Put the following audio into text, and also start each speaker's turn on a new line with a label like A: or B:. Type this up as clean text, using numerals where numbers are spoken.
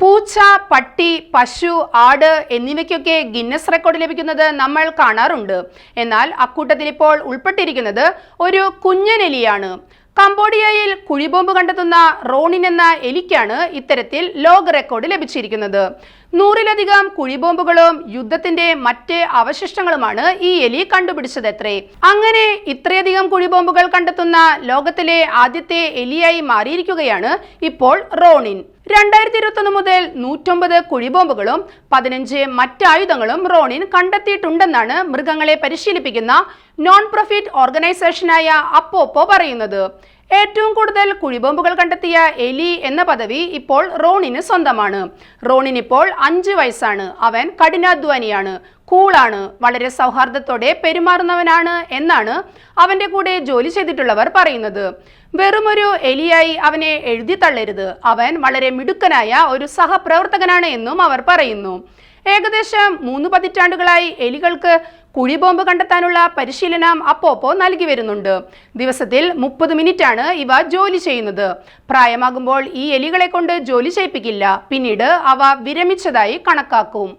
A: പൂച്ച, പട്ടി, പശു, ആട് എന്നിവയ്ക്കൊക്കെ ഗിന്നസ് റെക്കോർഡ് ലഭിക്കുന്നത് നമ്മൾ കാണാറുണ്ട്. എന്നാൽ അക്കൂട്ടത്തിൽ ഇപ്പോൾ ഉൾപ്പെട്ടിരിക്കുന്നത് ഒരു കുഞ്ഞനെലിയാണ്. കംബോഡിയയിൽ കുഴിബോംബ് കണ്ടെത്തുന്ന റോണിൻ എന്ന എലിക്കാണ് ഇത്തരത്തിൽ ലോക റെക്കോർഡ് ലഭിച്ചിരിക്കുന്നത്. 100-ലധികം കുഴിബോംബുകളും യുദ്ധത്തിന്റെ മറ്റ് അവശിഷ്ടങ്ങളുമാണ് ഈ എലി കണ്ടുപിടിച്ചതത്രേ. അങ്ങനെ ഇത്രയധികം കുഴിബോംബുകൾ കണ്ടെത്തുന്ന ലോകത്തിലെ ആദ്യത്തെ എലിയായി മാറിയിരിക്കുകയാണ് ഇപ്പോൾ റോണിൻ. 2021 മുതൽ 109 കുഴിബോംബുകളും 15 മറ്റായുധങ്ങളും റോണിൻ കണ്ടെത്തിയിട്ടുണ്ടെന്നാണ് മൃഗങ്ങളെ പരിശീലിപ്പിക്കുന്ന നോൺ പ്രോഫിറ്റ് ഓർഗനൈസേഷനായ അപ്പോപ്പോ പറയുന്നത്. ഏറ്റവും കൂടുതൽ കുഴിബോംബുകൾ കണ്ടെത്തിയ എലി എന്ന പദവി ഇപ്പോൾ റോണിന് സ്വന്തമാണ്. റോണിൻ ഇപ്പോൾ 5 വയസ്സാണ്. അവൻ കഠിനാധ്വാനിയാണ്, കൂളാണ്, വളരെ സൗഹാർദ്ദത്തോടെ പെരുമാറുന്നവനാണ് എന്നാണ് അവന്റെ കൂടെ ജോലി ചെയ്തിട്ടുള്ളവർ പറയുന്നത്. വെറുമൊരു എലിയായി അവനെ എഴുതി തള്ളരുത്, അവൻ വളരെ മിടുക്കനായ ഒരു സഹപ്രവർത്തകനാണ് എന്നും അവർ പറയുന്നു. ഏകദേശം 3 പതിറ്റാണ്ടുകളായി എലികൾക്ക് കുഴിബോംബ് കണ്ടെത്താനുള്ള പരിശീലനം അപ്പോപ്പോ നൽകി വരുന്നുണ്ട്. ദിവസത്തിൽ 30 മിനിറ്റാണ് ഇവ ജോലി ചെയ്യുന്നത്. പ്രായമാകുമ്പോൾ ഈ എലികളെ കൊണ്ട് ജോലി ചെയ്യിപ്പിക്കില്ല, പിന്നീട് അവ വിരമിച്ചതായി കണക്കാക്കും.